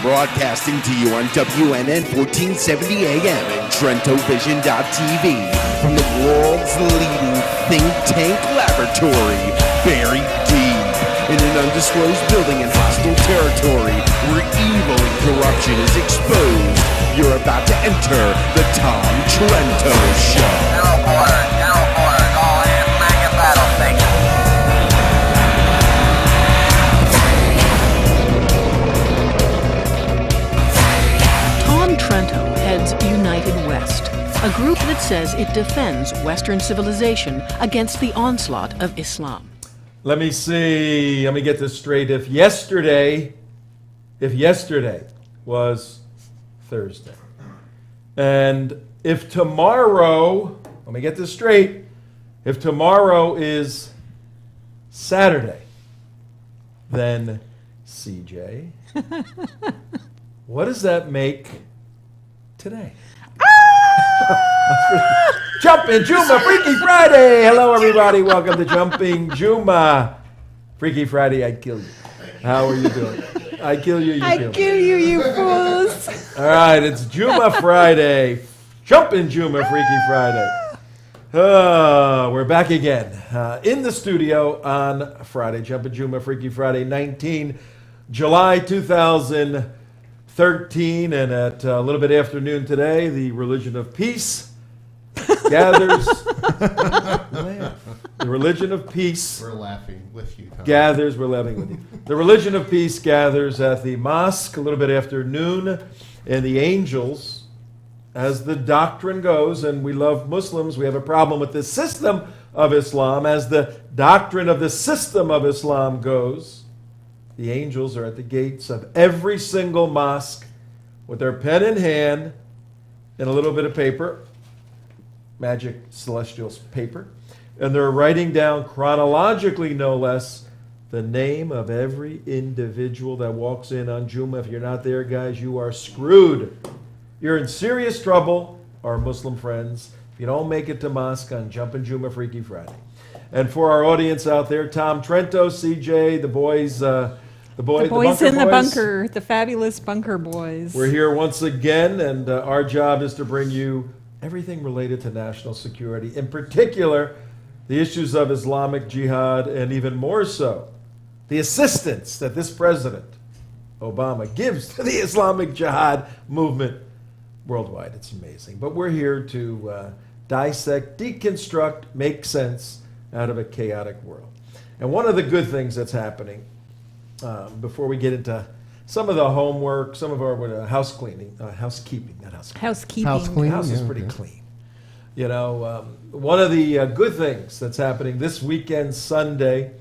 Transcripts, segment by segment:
Broadcasting to you on WNN 1470 AM and TrentoVision.tv from the world's leading think tank laboratory, buried deep in an undisclosed building in hostile territory where evil and corruption is exposed. You're about to enter the Tom Trento Show. All hands back in battle station. Tom Trento heads United West, a group that says it defends Western civilization against the onslaught of Islam. Let me see. Let me get this straight. If yesterday was Thursday, and if tomorrow, let me get this straight. If tomorrow is Saturday, then CJ, what does that make today? Jumpin', Jum'ah, Freaky Friday! Hello, everybody. Welcome to Jumping Jum'ah. Freaky Friday, I'd kill you. How are you doing? I kill you, you kill you, you fools. All right, it's Jum'ah Friday. Jumpin' Jum'ah, Freaky Friday. We're back again in the studio on Friday. Jumpin' Jum'ah, Freaky Friday, 19 July 2013, and at a little bit after noon today, the Religion of Peace gathers. The Religion of Peace. We're laughing with you, Tom. Gathers. We're laughing with you. The Religion of Peace gathers at the mosque a little bit after noon, and the angels, as the doctrine goes, and we love Muslims, we have a problem with the system of Islam. As the doctrine of the system of Islam goes, the angels are at the gates of every single mosque with their pen in hand and a little bit of paper, magic celestial paper, and they're writing down chronologically, no less, the name of every individual that walks in on Jum'ah. If you're not there, guys, you are screwed. You're in serious trouble, our Muslim friends, if you don't make it to mosque on Jumpin' Jum'ah Freaky Friday. And for our audience out there, Tom Trento, CJ, the boys in the bunker, the fabulous bunker boys. We're here once again, and our job is to bring you everything related to national security, in particular, the issues of Islamic jihad, and even more so, the assistance that this president, Obama, gives to the Islamic jihad movement worldwide. It's amazing. But we're here to dissect, deconstruct, make sense out of a chaotic world. And one of the good things that's happening, before we get into some of the homework, some of our housekeeping. Housekeeping. House is pretty clean. You know, one of the good things that's happening this weekend, Sunday,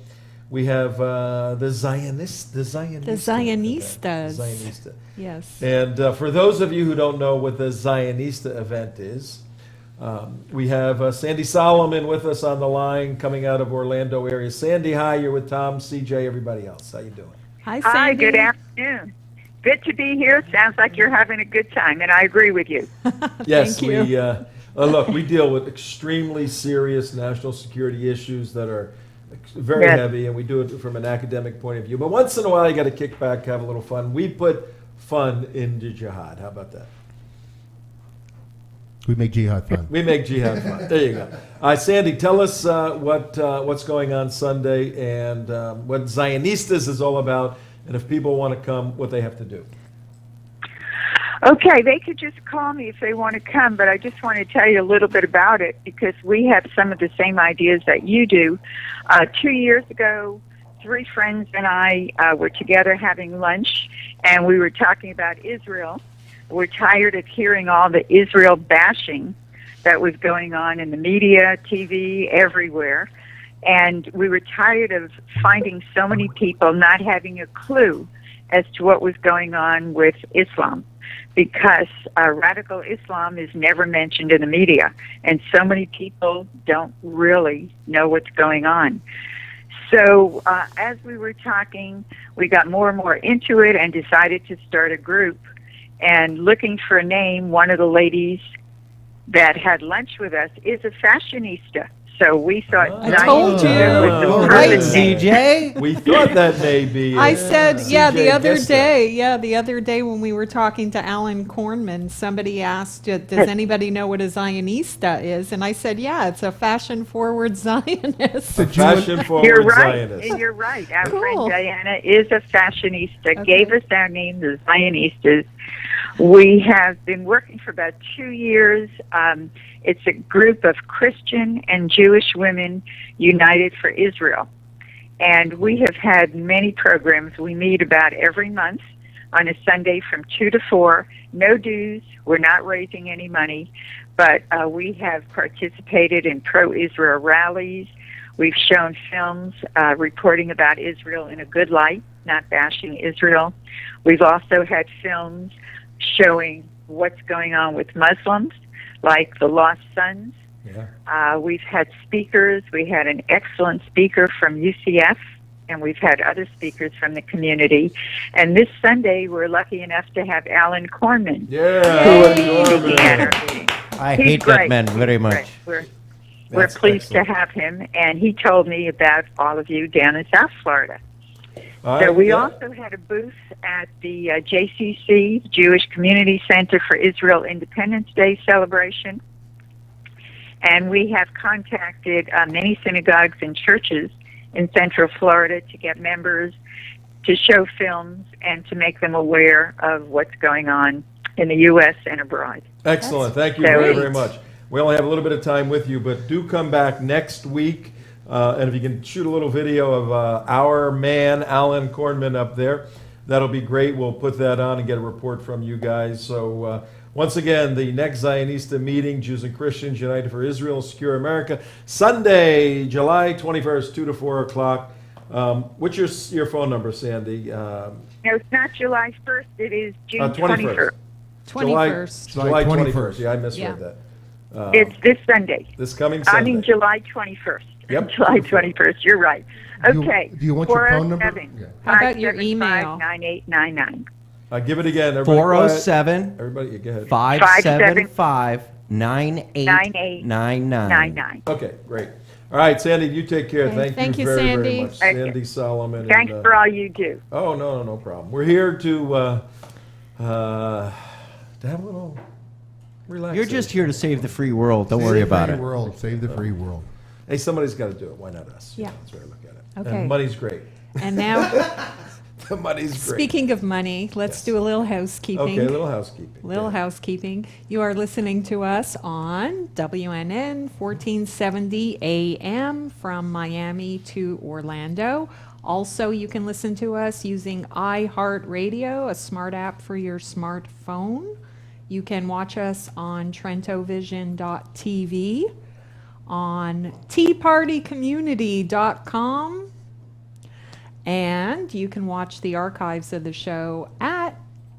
we have the Zionistas. Yes. And for those of you who don't know what the Zionista event is, we have Sandy Solomon with us on the line, coming out of Orlando area. Sandy, hi. You're with Tom, CJ, everybody else. How you doing? Hi, Sandy. Hi, good afternoon. Good to be here. Sounds like you're having a good time, and I agree with you. Yes, Thank you. Look, we deal with extremely serious national security issues that are very heavy, and we do it from an academic point of view. But once in a while, you got to kick back, have a little fun. We put fun into jihad. How about that? We make jihad fun. We make jihad fun. There you go. All right, Sandy, tell us what's going on Sunday and what Zionistas is all about, and if people want to come, what they have to do. Okay, they could just call me if they want to come, but I just want to tell you a little bit about it because we have some of the same ideas that you do. 2 years ago, 3 friends and I were together having lunch, and we were talking about Israel. We're tired of hearing all the Israel bashing that was going on in the media, TV, everywhere. And we were tired of finding so many people not having a clue as to what was going on with Islam, because radical Islam is never mentioned in the media, and so many people don't really know what's going on. So as we were talking, we got more and more into it and decided to start a group. And looking for a name, one of the ladies that had lunch with us is a fashionista. So we thought I told you. was the Right, perfect name. CJ. We thought that may be. I said, yeah, the CJ other guessed day, the other day when we were talking to Alan Kornman, somebody asked, does anybody know what a Zionista is? And I said, yeah, it's a fashion-forward Zionist. that. Fashion-forward You're right. Zionist. And you're right. Our Cool. friend Diana is a fashionista, Okay. gave us our name, the Zionistas. We have been working for about 2 years. It's a group of Christian and Jewish women united for Israel. And we have had many programs. We meet about every month on a Sunday from 2 to 4. No dues. We're not raising any money. But we have participated in pro-Israel rallies. We've shown films reporting about Israel in a good light, not bashing Israel. We've also had films showing what's going on with Muslims, like the Lost Sons. Yeah. We've had speakers. We had an excellent speaker from UCF, and we've had other speakers from the community. And this Sunday, we're lucky enough to have Alan Kornman, who will be speaking at our meeting. I He's hate great. that man very He's much. great. We're That's pleased excellent. to have him, and he told me about all of you down in South Florida. All So right, we yeah. also had a booth at the JCC, Jewish Community Center for Israel Independence Day celebration. And we have contacted many synagogues and churches in Central Florida to get members to show films and to make them aware of what's going on in the U.S. and abroad. Excellent. Thank you That's very, great. very much. We only have a little bit of time with you, but do come back next week. And if you can shoot a little video of our man, Alan Kornman, up there, that'll be great. We'll put that on and get a report from you guys. So once again, the next Zionista meeting, Jews and Christians United for Israel, Secure America, Sunday, July 21st, 2 to 4 o'clock. What's your phone number, Sandy? No, it's not July 1st. It is June 21st. 21st. July July 21st. 21st. Yeah, I misread Yeah. that. It's this Sunday. This coming Sunday. I mean July 21st. Yep. July 21st. You're right. Do you- Okay. do you want your phone number? 407 Yeah. How about your email? 575-9899. Give it again. Everybody quiet. 407 Everybody, go ahead. 575 9899. 9899. Okay, great. All right, Sandy, you take care. Okay, Thank you thank very, you, very Sandy. much. Okay. Sandy Solomon. Thanks and, for all you do. Oh, no problem. We're here to have a little relaxation. You're just here to save the free world. Don't worry about it. World, save the free world. Hey, somebody's got to do it. Why not us? Yeah. That's the way I look at it. Okay. And money's great. And now, The money's great. speaking of money, let's do a little housekeeping. Okay, a little housekeeping. Little Yeah. housekeeping. You are listening to us on WNN 1470 AM from Miami to Orlando. Also, you can listen to us using iHeartRadio, a smart app for your smartphone. You can watch us on TrentoVision.tv, on TeaPartyCommunity.com, and you can watch the archives of the show at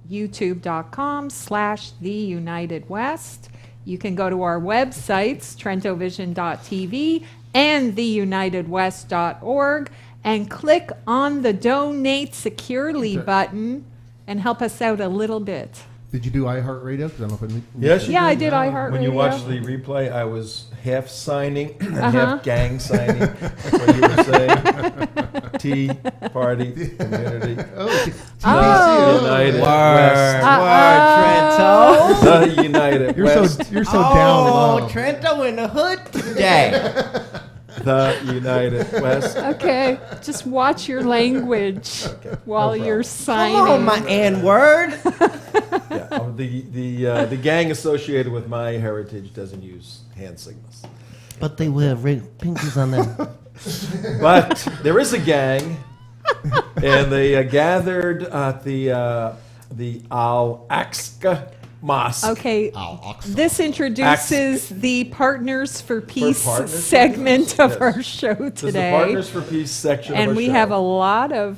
youtube.com/theunitedwest. You can go to our websites, TrentoVision.tv and theunitedwest.org, and click on the Donate Securely button and help us out a little bit. Did you do iHeartRadio? 'Cause I don't know if it- Yes, you Yeah, did. I did iHeartRadio. When you watched the replay, I was half signing and Uh-huh. half gang signing what you were saying. Tea Party Community Oh, Oh. United Word, West. word, Trento. The United You're West. so down Oh, low. Trento in the hood today. The United West. Okay, just watch your language while you're Come signing. on, my N-word. Yeah, the gang associated with my heritage doesn't use hand signals. But they wear pinkies on them. But there is a gang, and they gathered at the Al-Aqsa Mosque. Okay, Al-Aqsa. this introduces the Partners for Peace Partners for segment Peace, of yes. our show This is the today. Partners for Peace section of And our we show. have a lot of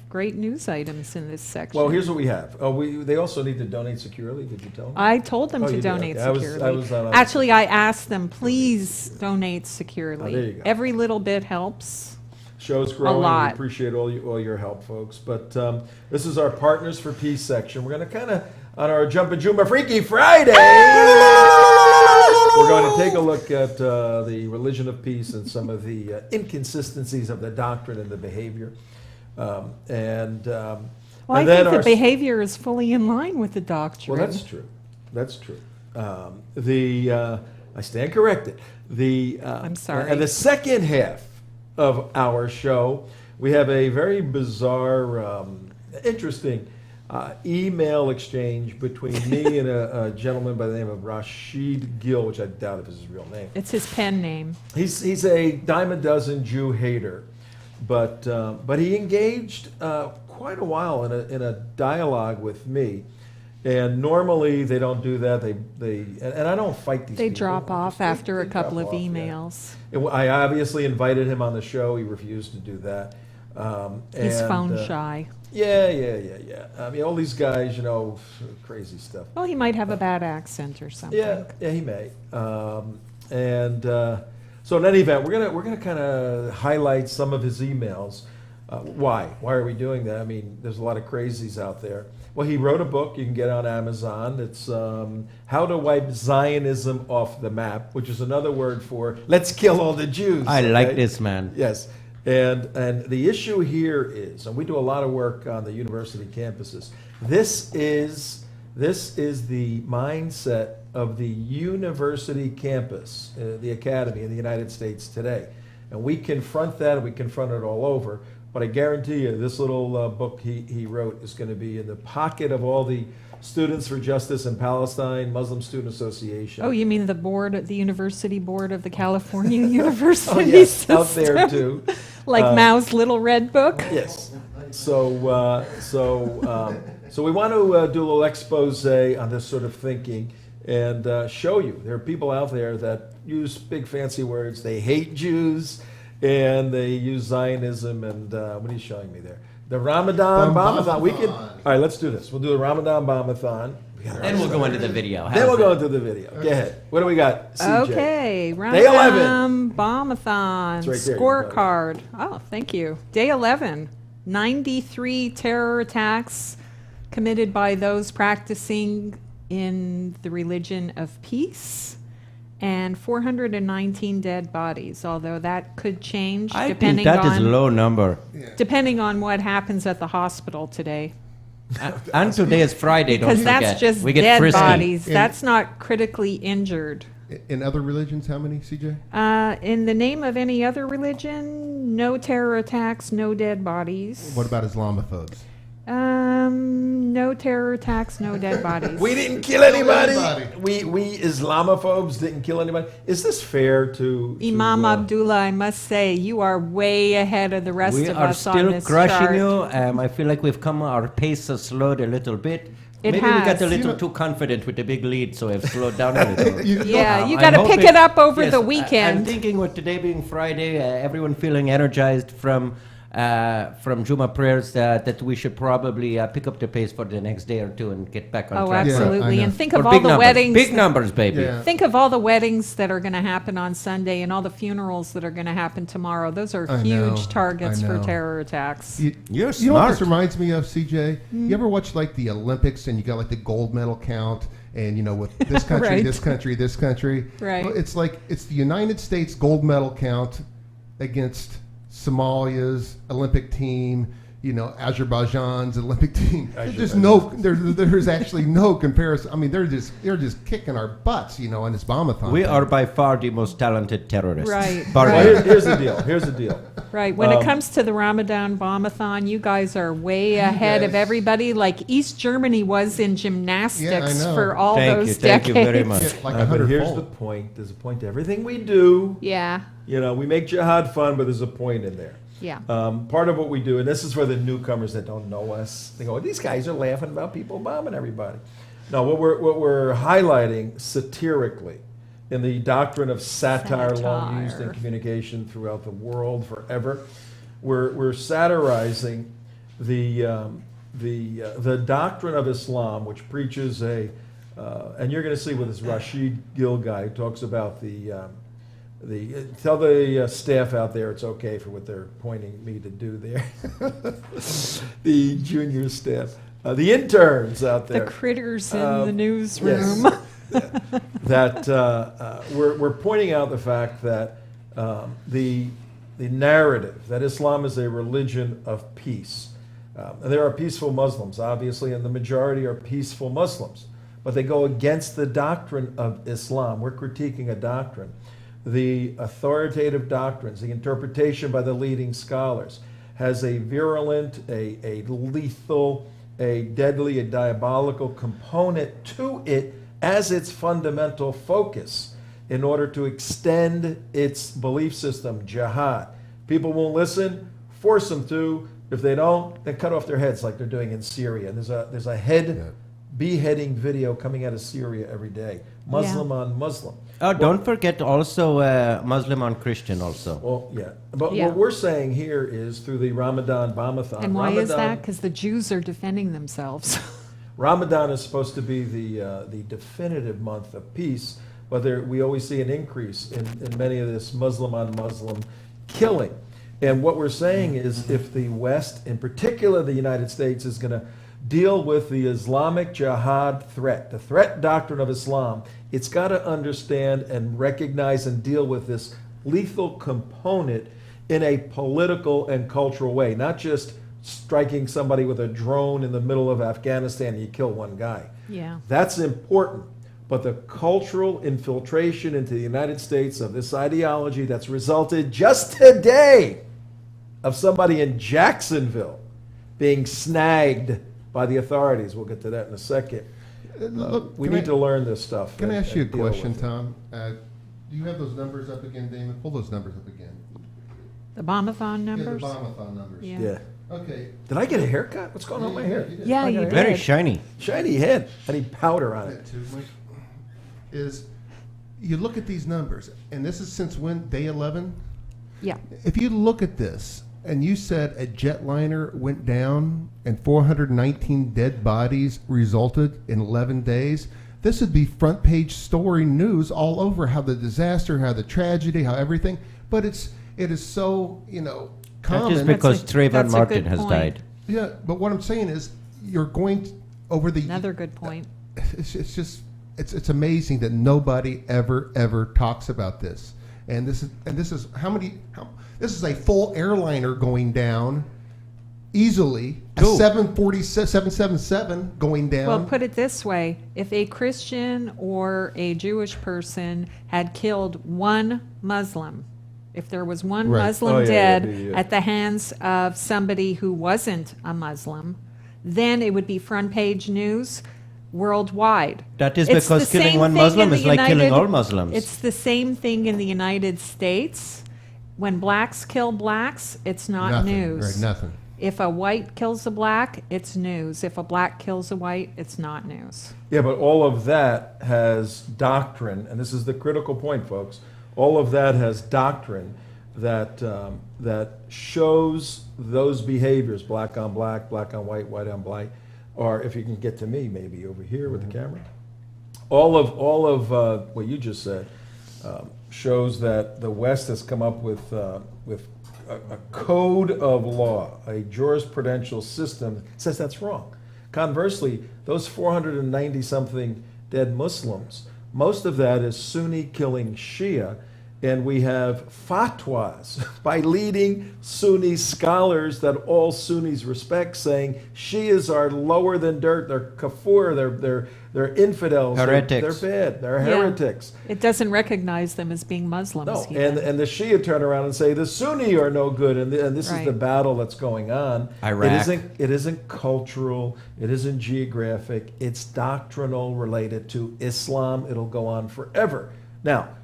great news items in this section. Well, here's what we have. They also need to donate securely. Did you tell them? I told them Oh, to you did, donate okay. I was securely. on a- Actually, I asked them, please donate securely. Oh, there you go. Every little bit helps. Show's growing. lot. We appreciate all your help, folks. But this is our Partners for Peace section. We're going to kind of, on our Jumpin' Jum'ah Freaky Friday, We're going to take a look at the religion of peace and some of the inconsistencies of the doctrine and the behavior. Well, And I then think the our- behavior is fully in line with the doctrine. Well, that's true. That's true. I stand corrected. I'm sorry. And the second half of our show, we have a very bizarre, interesting email exchange between me and a gentleman by the name of Rashid Gill, which I doubt if is his real name. It's his pen name. He's a dime a dozen Jew hater, but he engaged quite a while in a dialogue with me. And normally they don't do that. And I don't fight these They people. drop off after a They couple of drop off, yeah. emails. I obviously invited him on the show. He refused to do that. He's And, phone shy. Yeah. I mean, all these guys, crazy stuff. Well, he might have a bad accent or something. Yeah, he may. So in any event, we're gonna kind of highlight some of his emails. Why are we doing that? I mean, there's a lot of crazies out there. Well, he wrote a book you can get on Amazon. It's How to Wipe Zionism Off the Map, which is another word for let's kill all the Jews. I like okay? this, man. Yes. And the issue here is, and we do a lot of work on the university campuses, this is the mindset of the university campus, the academy in the United States today. And we confront that, and we confront it all over. But I guarantee you, this little book he wrote is going to be in the pocket of all the Students for Justice in Palestine, Muslim Student Association. Oh, you mean the university board of the California University Oh, yes, system? out there too. Like Mao's little red book? Yes. So we want to do a little expose on this sort of thinking and show you there are people out there that use big fancy words. They hate Jews and they use Zionism. And what are you showing me there? The Ramadan Bombathon. We can. All right, let's do this. We'll do the Ramadan Bombathon. Then we'll go into the video. Then we'll go into the video. Go ahead. What do we got? CJ? Okay, Day 11. Ramadan Bombathon It's right there. scorecard. Oh, thank you. Day 11, 93 terror attacks committed by those practicing in the religion of peace, and 419 dead bodies, although that could change I think depending that is a on low number. depending on what happens at the hospital today. And today is Friday, don't Because forget. that's just we get dead frisky. bodies. In- That's not critically injured. In other religions, how many, CJ? In the name of any other religion, no terror attacks, no dead bodies. What about Islamophobes? No terror attacks, no dead bodies. We didn't kill anybody. anybody. We Islamophobes didn't kill anybody. Is this fair to Imam to, Abdullah, I must say, you are way ahead of the rest We of are us on still this crushing chart. you. I feel like our pace has slowed a little bit. It Maybe we got has. a little too confident with the big lead, so we've slowed down a little. Yeah, you I'm got to pick hoping- it up over yes, the I'm weekend. thinking with today being Friday, everyone feeling energized from Jum'ah prayers, that we should probably pick up the pace for the next day or two and get back on Oh, track. absolutely. know. And think For of all big the numbers. weddings. Big numbers, baby. Yeah. Think of all the weddings that are going to happen on Sunday and all the funerals that are going to happen tomorrow. Those are I huge know, targets I for know. terror attacks. You You're know what this smart. reminds me of, CJ? You ever watch like the Olympics and you got like the gold medal count and with this country, Right. this country, this country? Right. Well, it's like it's the United States gold medal count against Somalia's Olympic team, Azerbaijan's Olympic team. There's actually no comparison. I mean, they're just kicking our butts, on this bombathon. We thing. are by far the most talented terrorists. Right, Bar Well, none. here's the deal. Here's the deal. Right. When it comes to the Ramadan Bombathon, you guys are way ahead of guys- everybody, like East Germany was in gymnastics know. for all Thank those you. decades. Thank you very much. Yeah, like But 100 here's fold. the point. There's a point to everything we do. Yeah. We make jihad fun, but there's a point in there. Yeah. Part of what we do, and this is for the newcomers that don't know us, they go, these guys are laughing about people bombing everybody. No, what we're highlighting satirically in the doctrine of satire, long used in Satire. communication throughout the world forever, we're satirizing the doctrine of Islam, which preaches and you're going to see with this Rashid Gill guy who talks about tell the staff out there it's okay for what they're pointing me to do there. The junior staff, the interns out The there. critters in the newsroom. Yes. that we're pointing out the fact that the narrative that Islam is a religion of peace. And there are peaceful Muslims, obviously, and the majority are peaceful Muslims. But they go against the doctrine of Islam. We're critiquing a doctrine. The authoritative doctrines, the interpretation by the leading scholars, has a virulent, a lethal, a deadly, a diabolical component to it as its fundamental focus in order to extend its belief system, jihad. People won't listen, force them to. If they don't, then cut off their heads like they're doing in Syria. And there's a head beheading video coming out of Syria every day, Muslim on Muslim. Oh, don't forget also Muslim on Christian also. Well, yeah. But what we're saying here is through the Ramadan Bombathon. And why is that? Because the Jews are defending themselves. Ramadan is supposed to be the definitive month of peace, but we always see an increase in many of this Muslim on Muslim killing. And what we're saying is if the West, in particular the United States, is going to deal with the Islamic jihad threat, the threat doctrine of Islam, it's got to understand and recognize and deal with this lethal component in a political and cultural way, not just striking somebody with a drone in the middle of Afghanistan and you kill one guy. Yeah. That's important. But the cultural infiltration into the United States of this ideology that's resulted just today of somebody in Jacksonville being snagged by the authorities. We'll get to that in a second. We need to learn this stuff. Can I ask you a question, Tom? Do you have those numbers up again, Damon? Pull those numbers up again. The Bombathon numbers? Yeah, the Bombathon numbers. Yeah. Okay. Did I get a haircut? What's going on with my hair? Yeah, you did. Very shiny. Shiny head. I need powder on it. Is you look at these numbers, and this is since when? Day 11? Yeah. If you look at this, and you said a jetliner went down and 419 dead bodies resulted in 11 days, this would be front page story news all over how the disaster, how the tragedy, how everything. But it is so, common. That is because Trayvon Martin has died. Yeah, but what I'm saying is you're going over the... Another good point. It's amazing that nobody ever talks about this. And this is this is a full airliner going down easily. A 777 going down. Well, put it this way. If a Christian or a Jewish person had killed one Muslim, if there was one Muslim dead at the hands of somebody who wasn't a Muslim, then it would be front page news worldwide. That is because killing one Muslim is like killing all Muslims. It's the same thing in the United States. When blacks kill blacks, it's not news. Right, nothing. If a white kills a black, it's news. If a black kills a white, it's not news. Yeah, but all of that has doctrine, and this is the critical point, folks. All of that has doctrine that shows those behaviors, black on black, black on white, white on black, or if you can get to me, maybe over here with the camera. All of what you just said shows that the West has come up with a code of law, a jurisprudential system that says that's wrong. Conversely, those 490-something dead Muslims, most of that is Sunni killing Shia, and we have fatwas by leading Sunni scholars that all Sunnis respect, saying Shias are lower than dirt, they're kafir, they're infidels, heretics. They're bad, they're heretics. It doesn't recognize them as being Muslims. No, and the Shia turn around and say the Sunni are no good, and this is the battle that's going on. Iraq. It isn't cultural, it isn't geographic, it's doctrinal related to Islam. It'll go on forever. Now,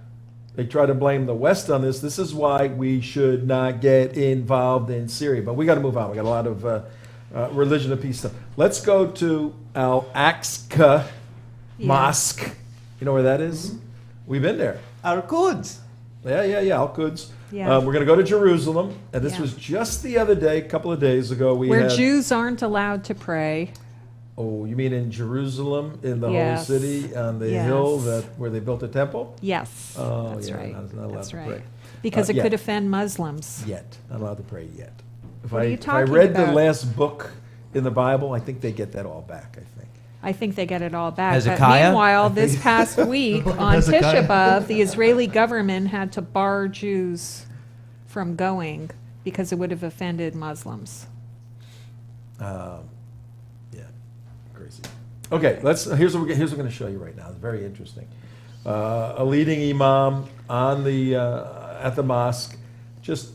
they try to blame the West on this. This is why we should not get involved in Syria. But we got to move on. We got a lot of religion and peace stuff. Let's go to Al-Aqsa Mosque. You know where that is? Mm-hmm. We've been there. Al-Quds. Yeah, Al-Quds. Yeah. We're going to go to Jerusalem. And this was just the other day, a couple of days ago. Where Jews aren't allowed to pray. Oh, you mean in Jerusalem, in the whole city, on the hill where they built a temple? Yes, that's right. Not allowed that's to right. pray. Because it could offend Muslims. Yet. Not allowed to pray yet. If What are you I talking read about? the last book in the Bible, I think they get that all back, I think. I think they get it all back. But Hezekiah? meanwhile, this past week book of on Tisha Hezekiah. B'Av, the Israeli government had to bar Jews from going because it would have offended Muslims. Yeah, crazy. Okay, here's what we're going to show you right now. It's very interesting. A leading imam on the at the mosque, just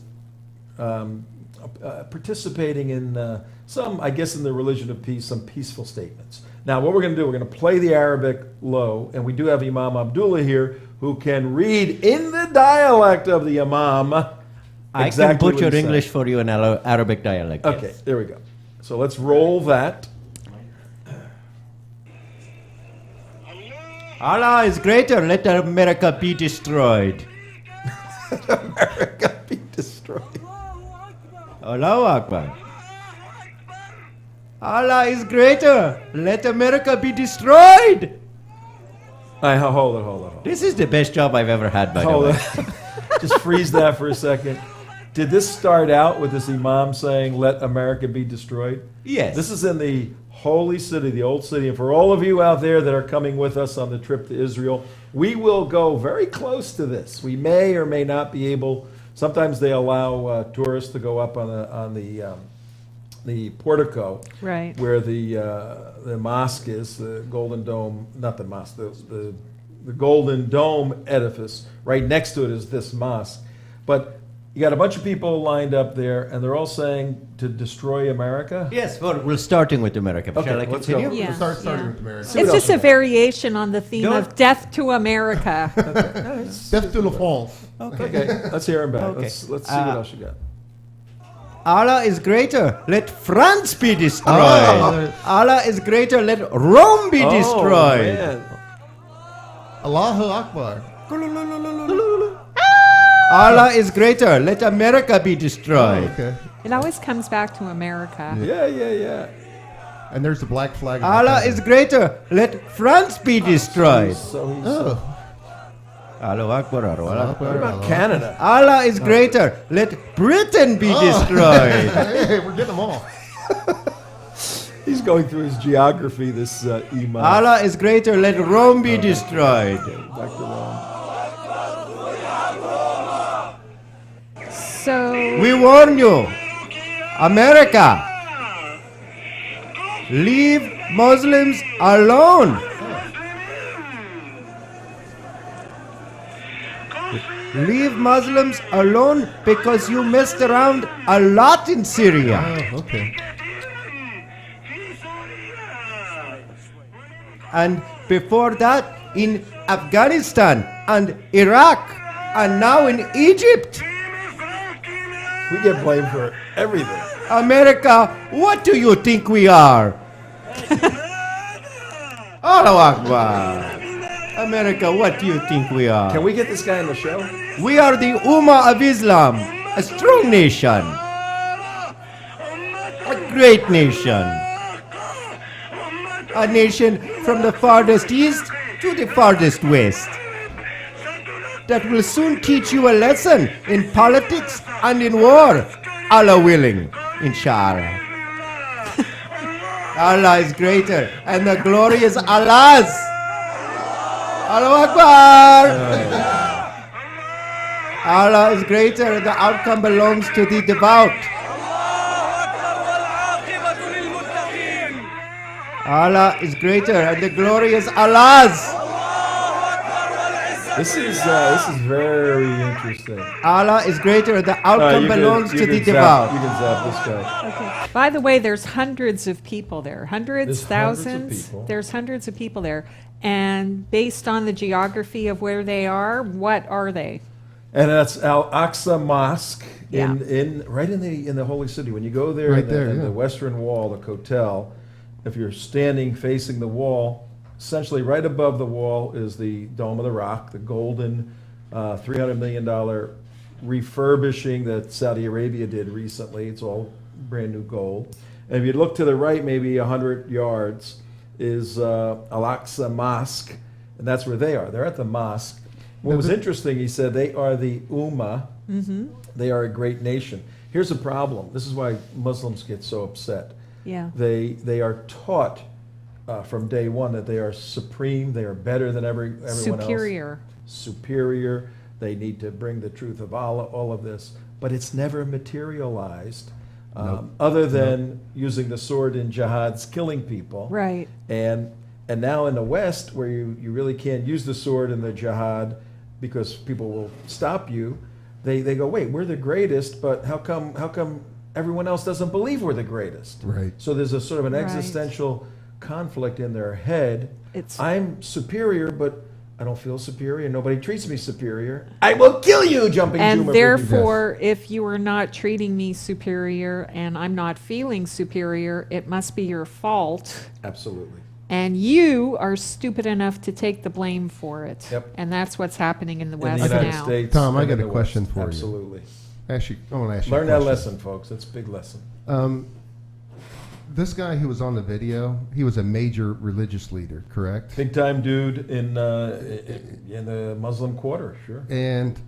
participating in some, I guess, in the religion of peace, some peaceful statements. Now, what we're going to do, we're going to play the Arabic low, and we do have Imam Abdullah here who can read in the dialect of the imam. I exactly can butcher what he said. English for you in Arabic dialect. Okay, yes. there we go. So let's roll that. Allah is greater. Let America be destroyed. America be destroyed. Allahu Akbar. Allah is greater. Let America be destroyed. Hold it. This is the best job I've ever had, by the Hold way. it. Just freeze that for a second. Did this start out with this imam saying, "Let America be destroyed"? Yes. This is in the holy city, the old city. And for all of you out there that are coming with us on the trip to Israel, we will go very close to this. We may or may not be able. Sometimes they allow tourists to go up on the portico, Right. where the mosque is, the Golden Dome, not the mosque, the Golden Dome edifice. Right next to it is this mosque. But you got a bunch of people lined up there, and they're all saying to destroy America. Yes, well, we're starting with America. Okay, Shall I let's go. continue? Yeah. Starting yeah. with America. See what It's else just a we got. variation on the theme Don't- of death to America. Death to la France. Okay, let's hear him back. Okay. Let's see what else you got. Allah is greater. Let France be destroyed. Oh. Allah is greater. Let Rome be destroyed. Man. Allahu Akbar. Allah is greater. Let America be destroyed. Okay. It always comes back to America. Yeah. And there's the black flag. Allah is greater. Let France be destroyed. So he's, Oh. Allahu Akbar. Allahu Akbar. what about Canada? Allah is greater. Let Britain be destroyed. Hey, we're getting them all. He's going through his geography, this imam. Allah is greater. Let Rome be destroyed. Back to Rome. So, We warn you, America, leave Muslims alone. Leave Muslims alone because you messed around a lot in Syria. Oh, okay. And before that, in Afghanistan and Iraq, and now in Egypt. We get blamed for everything. America, what do you think we are? Allahu Akbar. America, what do you think we are? Can we get this guy on the show? We are the Ummah of Islam, a strong nation, a great nation, a nation from the farthest east to the farthest west, that will soon teach you a lesson in politics and in war, Allah willing, inshallah. Allah is greater, and the glory is Allah's. Allahu Akbar! Allah is greater, and the outcome belongs to the devout. Allah is greater, and the glory is Allah's. This is very interesting. Allah is greater, and the outcome belongs to the devout. You can zap this guy. okay. By the way, there's hundreds of people there. There's Hundreds, hundreds of thousands. people. There's hundreds of people there. And based on the geography of where they are, what are they? And that's Al-Aqsa Mosque Yeah. right in the holy city. When you go there, Right in the, there, in yeah. the western wall, the Kotel, if you're standing facing the wall, essentially right above the wall is the Dome of the Rock, the golden $300 million refurbishing that Saudi Arabia did recently. It's all brand new gold. And if you look to the right, maybe 100 yards, is Al-Aqsa Mosque, and that's where they are. They're at the mosque. What was interesting, he said they are the Ummah. They are a great nation. Here's the problem. This is why Muslims get so upset. Yeah. They are taught from day one that they are supreme, they are better than everyone else. Superior. They need to bring the truth of all of this. But it's never materialized other than using the sword in jihads, killing people. Right. And now in the West, where you really can't use the sword in the jihad because people will stop you, they go, wait, we're the greatest, but how come everyone else doesn't believe we're the greatest? Right. So there's a sort of an existential conflict in their head. I'm superior, but I don't feel superior. Nobody treats me superior. I will kill you, Jumping And Jum'ah. therefore, if you are not treating me superior and I'm not feeling superior, it must be your fault. Absolutely. And you are stupid enough to take the blame for it. Yep. And that's what's happening in the In West the United now. States. Tom, I and got in a the question West. for you. Absolutely. Actually, I want to ask you a Learn that question. lesson, folks. That's a big lesson. This guy who was on the video, he was a major religious leader, correct? Big time dude in the Muslim Quarter, sure. And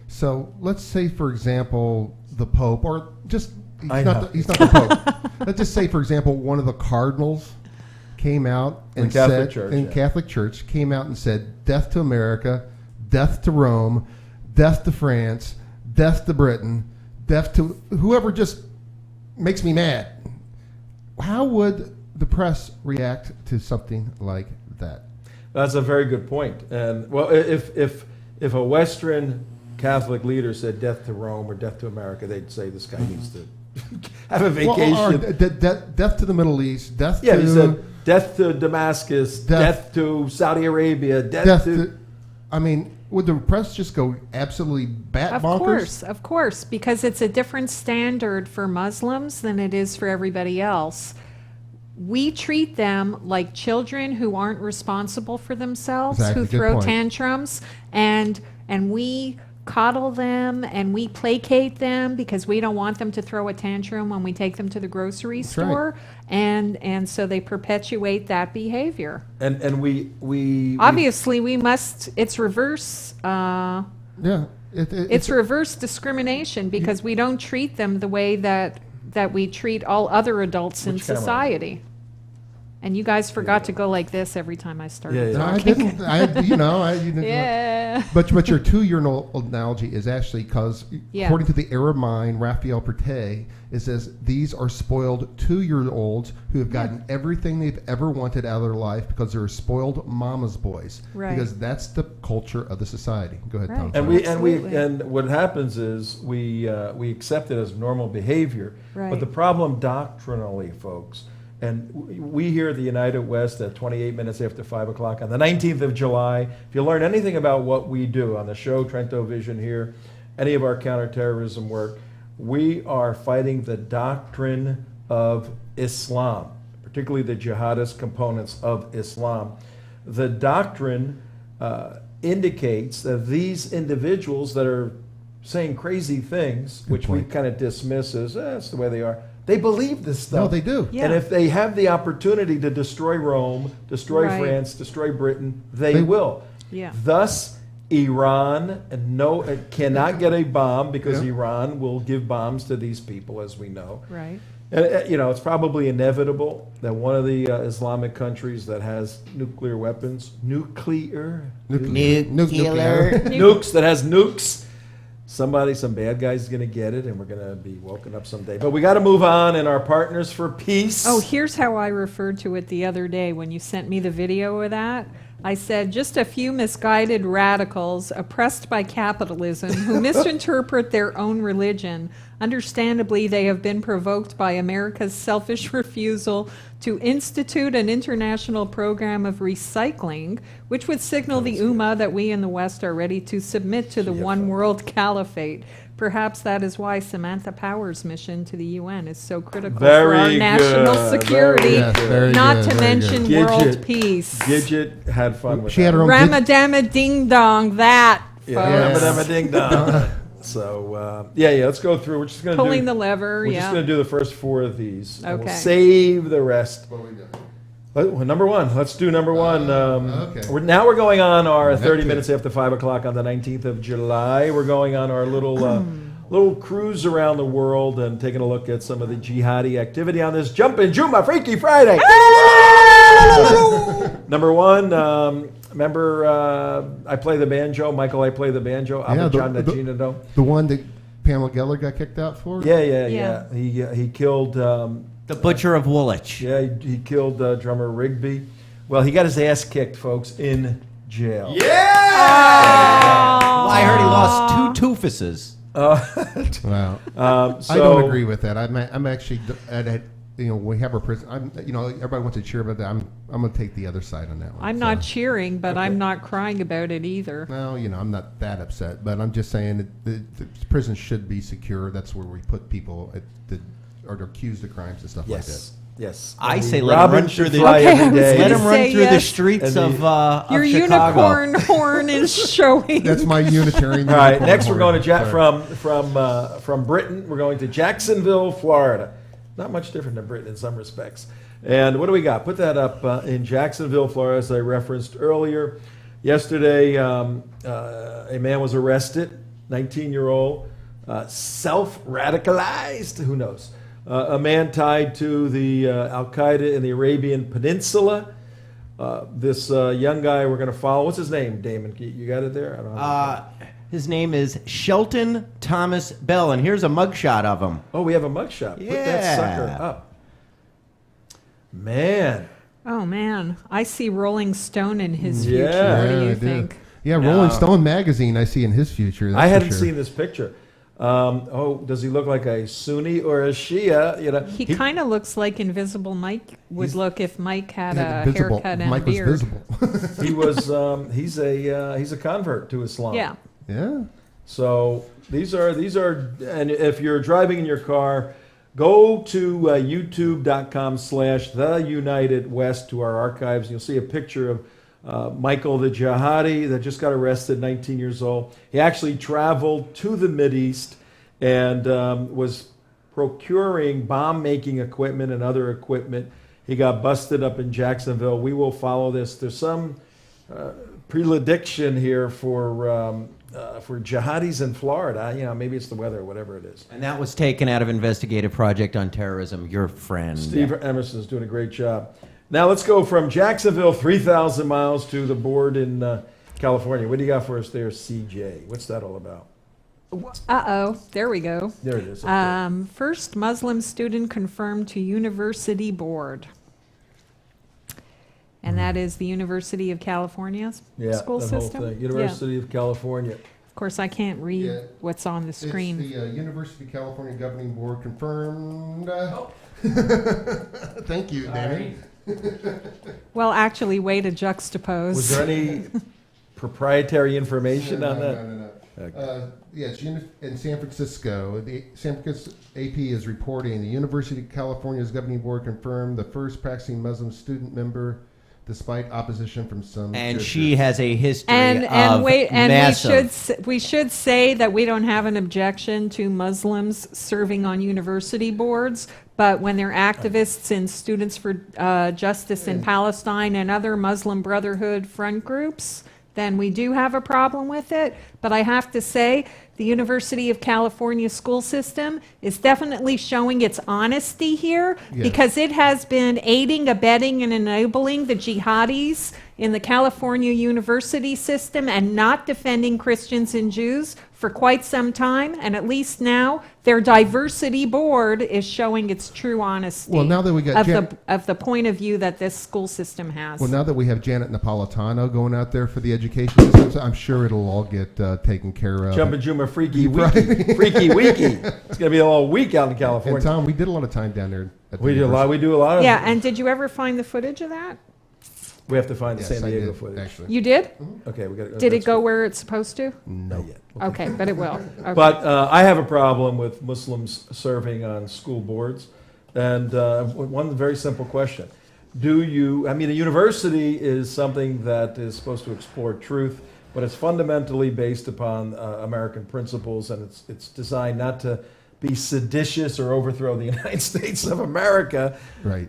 so let's say, for example, the Pope, or just, he's not the Pope. Let's just say, for example, one of the cardinals came out and Catholic Church came out and said, death to America, death to Rome, death to France, death to Britain, death to whoever just makes me mad. How would the press react to something like that? That's a very good point. And well, if a Western Catholic leader said death to Rome or death to America, they'd say this guy needs to have a vacation. Well, death to the Middle East, death to... Yeah, he said death to Damascus, death to Saudi Arabia, death to... I mean, would the press just go absolutely bonkers? Of course, because it's a different standard for Muslims than it is for everybody else. We treat them like children who aren't responsible for themselves, who throw tantrums, and we coddle them and we placate them because we don't want them to throw a tantrum when we take them to the grocery store, and so they perpetuate that behavior. And we obviously we must. It's reverse. It's reverse discrimination because we don't treat them the way that we treat all other adults in society. And you guys forgot to go like this every time I started. No, I didn't. Yeah. But your 2-year-old analogy is actually because, according to the Arab mind, Raphael Pertet, it says these are spoiled 2-year-olds who have gotten everything they've ever wanted out of their life because they're spoiled mama's boys. Right. Because that's the culture of the society. Go ahead, Tom. And what happens is we accept it as normal behavior. Right. But the problem doctrinally, folks. And we here at the United West at 28 minutes after 5 o'clock on the 19th of July, if you learn anything about what we do on the show, TrentoVision here, any of our counterterrorism work, we are fighting the doctrine of Islam, particularly the jihadist components of Islam. The doctrine indicates that these individuals that are saying crazy things, which we kind of dismiss as, that's the way they are, they believe this stuff. No, they do. Yeah. And if they have the opportunity to destroy Rome, destroy France, destroy Britain, they will. Yeah. Thus, Iran cannot get a bomb because Iran will give bombs to these people, as we know. Right. And, it's probably inevitable that one of the Islamic countries that has nuclear weapons, nukes that has nukes, some bad guy's going to get it, and we're going to be woken up someday. But we got to move on, and our partners for peace. Oh, here's how I referred to it the other day when you sent me the video of that. I said, just a few misguided radicals oppressed by capitalism who misinterpret their own religion. Understandably, they have been provoked by America's selfish refusal to institute an international program of recycling, which would signal the Ummah that we in the West are ready to submit to the one world caliphate. Perhaps that is why Samantha Power's mission to the UN is so critical for our national security, not to mention world peace. Gidget had fun with that. Had her own Ramadama ding dong, that, folks. Ramadama ding dong. So, let's go through. We're just going to pulling the lever, We're just going to do the first 4 of these. Okay. We'll save the rest. What do we got? Number 1. Let's do number 1. Now we're going on our 30 minutes after 5 o'clock on the 19th of July. We're going on our little little cruise around the world and taking a look at some of the jihadi activity on this Jumpin' Jum'ah Freaky Friday. Number one, remember I play the banjo. Michael, I play the banjo. The one that Pamela Geller got kicked out for? Yeah. He killed... the Butcher of Woolwich. Yeah, he killed drummer Rigby. Well, he got his ass kicked, folks, in jail. Yeah! Well, I heard he lost 2 toofuses. Wow. I don't agree with that. I'm actually we have our prison. Everybody wants to cheer about that. I'm going to take the other side on that one. I'm not cheering, but I'm not crying about it either. No, I'm not that upset, but I'm just saying that the prison should be secure. That's where we put people are accused of crimes and stuff like that. Yes. I say let him run through the the streets of your Chicago. Unicorn horn is showing. That's my Unitarian. All right. Next, we're going to from Britain. We're going to Jacksonville, Florida. Not much different than Britain in some respects. And what do we got? Put that up in Jacksonville, Florida, as I referenced earlier. Yesterday, a man was arrested, 19-year-old, self-radicalized. Who knows? A man tied to the Al-Qaeda in the Arabian Peninsula. This young guy we're going to follow. What's his name, Damon? You got it there? I don't know. His name is Shelton Thomas Bell, and here's a mugshot of him. Oh, we have a mugshot. Yeah. Put that sucker up. Man. Oh, man. I see Rolling Stone in his future. Yeah. What do I you do. think? Yeah, Rolling Stone magazine I see in his future. I hadn't seen this picture. Does he look like a Sunni or a Shia? He kind of looks like Invisible Mike would look if Mike had a visible. haircut and Mike a beard. was visible. He was. He's a convert to Islam. Yeah. Yeah. So these are, and if you're driving in your car, go to youtube.com/theunitedwest to our archives. You'll see a picture of Michael the jihadi that just got arrested, 19 years old. He actually traveled to the Mideast and was procuring bomb-making equipment and other equipment. He got busted up in Jacksonville. We will follow this. There's some predilection here for jihadis in Florida. Maybe it's the weather or whatever it is. And that was taken out of Investigative Project on Terrorism, your friend. Steve Emerson is doing a great job. Now let's go from Jacksonville, 3,000 miles to the board in California. What do you got for us there, CJ? What's that all about? Uh-oh. There we go. There it is. Okay. First Muslim student confirmed to university board. And that is the University of California's school that system? whole thing. University of California. Of course, I can't read what's on the screen. It's the University of California Governing Board confirmed. Thank you, Danny. Well, actually, way to juxtapose. Was there any proprietary information on that? No. Okay. Yes, in San Francisco, the San Francisco AP is reporting the University of California's Governing Board confirmed the first practicing Muslim student member, despite opposition from some. And churches. she has a history And of massive. we should say that we don't have an objection to Muslims serving on university boards, but when they're activists in Students for Justice in Palestine and other Muslim Brotherhood front groups, then we do have a problem with it. But I have to say, the University of California school system is definitely showing its honesty here, because it has been aiding, abetting, and enabling the jihadis in the California university system and not defending Christians and Jews for quite some time. And at least now, their diversity board is showing its true honesty. Well, now that we got of the point of view that this school system has. Well, now that we have Janet Napolitano going out there for the education systems, I'm sure it'll all get taken care of. Jumpin' Jum'ah Freaky Weeky. Freaky Weeky. It's going to be a little week out in California. And Tom, we did a lot of time down there. At the We do a lot of. Yeah, and did you ever find the footage of that? We have to find the Yes, San I Diego did, footage. actually. You did? Okay, we got. Did it go where it's supposed to? Not yet. Okay, but it will. Okay. But I have a problem with Muslims serving on school boards, and one very simple question: a university is something that is supposed to explore truth, but it's fundamentally based upon American principles, and it's designed not to be seditious or overthrow the United States of America Right.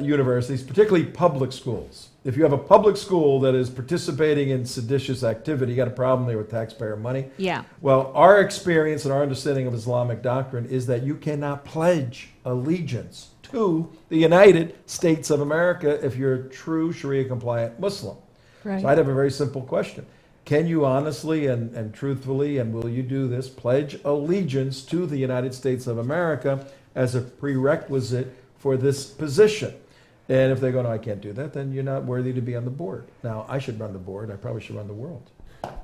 Universities, particularly public schools. If you have a public school that is participating in seditious activity, you got a problem there with taxpayer money. Yeah. Well, our experience and our understanding of Islamic doctrine is that you cannot pledge allegiance to the United States of America if you're a true Sharia-compliant Muslim. Right. So I'd have a very simple question. Can you honestly and truthfully, and will you do this, pledge allegiance to the United States of America as a prerequisite for this position? And if they go, no, I can't do that, then you're not worthy to be on the board. Now, I should run the board. I probably should run the world.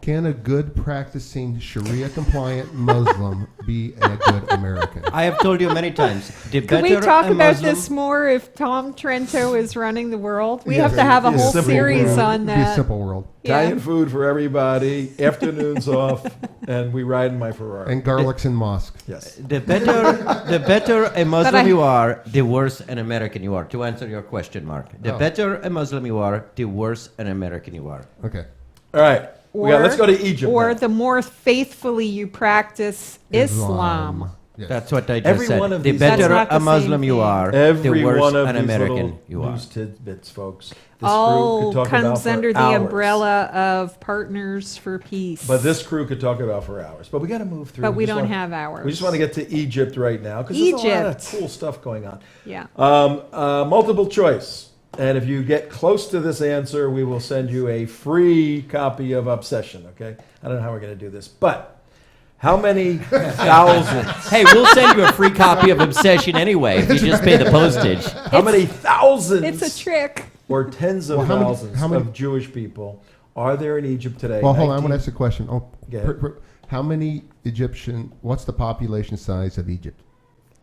Can a good practicing Sharia-compliant Muslim be a good American? I have told you many times. Can we talk about this more if Tom Trento is running the world? We have to have a It's a whole simple series world. on It'd be a that. simple world. Italian food for everybody, afternoons off, and we ride in my Ferrari. And garlics in mosque. Yes. The better a But Muslim you are, the worse an American you are. To answer your question, Mark, the Oh. better a Muslim you are, the worse an American you are. Okay. All right. Let's go to Egypt. Or now. the more faithfully you practice Islam. Yes. That's what I just Every said. one of The these- better That's not the a Muslim same you thing. are, Every the worse one of an these American little you are. news tidbits, folks. This All crew could talk about comes for under the hours. umbrella of Partners for Peace. But this crew could talk about for hours. But we got to move through. But we just don't wanna- have hours. We just want to get to Egypt right now because there's a lot of Egypt. cool stuff going on. Yeah. Multiple choice. And if you get close to this answer, we will send you a free copy of Obsession, okay? I don't know how we're going to do this. But how many thousands? Hey, we'll send you a free copy of Obsession anyway if you just pay the postage. How many thousands? It's a trick. Or tens of Well, how many- thousands how many- of Jewish people are there in Egypt today? Well, hold on. I'm 19 going to ask a question. Oh, Go ahead. how many what's the population size of Egypt?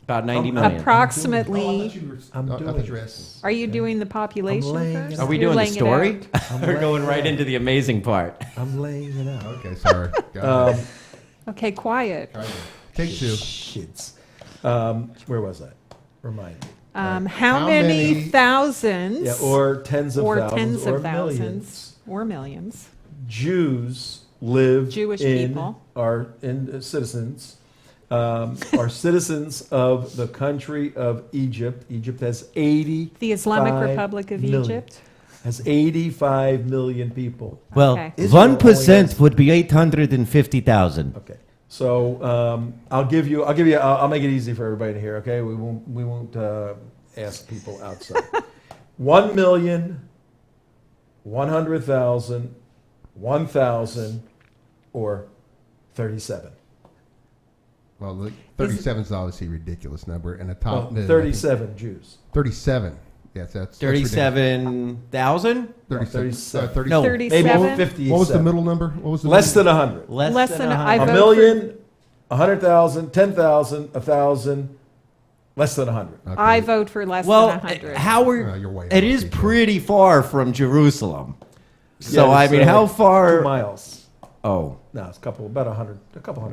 About 90 million. Approximately. I'm I doing thought you were this. asking. Are you doing the population laying first? it Are we You're doing the laying it story? out? We're going right into the amazing part. I'm laying it out. Okay, sorry. Got it. Okay, quiet. Take two. Shits. Where was I? Remind me. How How many many- thousands? Yeah, or tens of or thousands, tens or of thousands, millions. or millions. Jews live Jewish in people. citizens are citizens of the country of Egypt. Egypt has 80. The Islamic Republic of Egypt. Has 85 million people. Well, Okay. Israel only 1% has- would be 850,000. Okay, so I'll make it easy for everybody to hear. Okay, we won't ask people outside. 1,100,000, 1,000, or 37. Well, look, 37 is obviously a ridiculous number, and a top Well, 37 Jews. 37. Yes, that's 37,000? 37. No, 37? Maybe 50. What was the middle number? What was the Less middle? than 100. Less than I A vote million, 100,000, 10,000, 1,000, less than 100. Okay. I vote for less Well, than 100. Howard, you're way it off, is people. pretty far from Jerusalem. So, Yeah, I it's, mean, how like far? 2 miles. Oh, No, it's a couple hundred.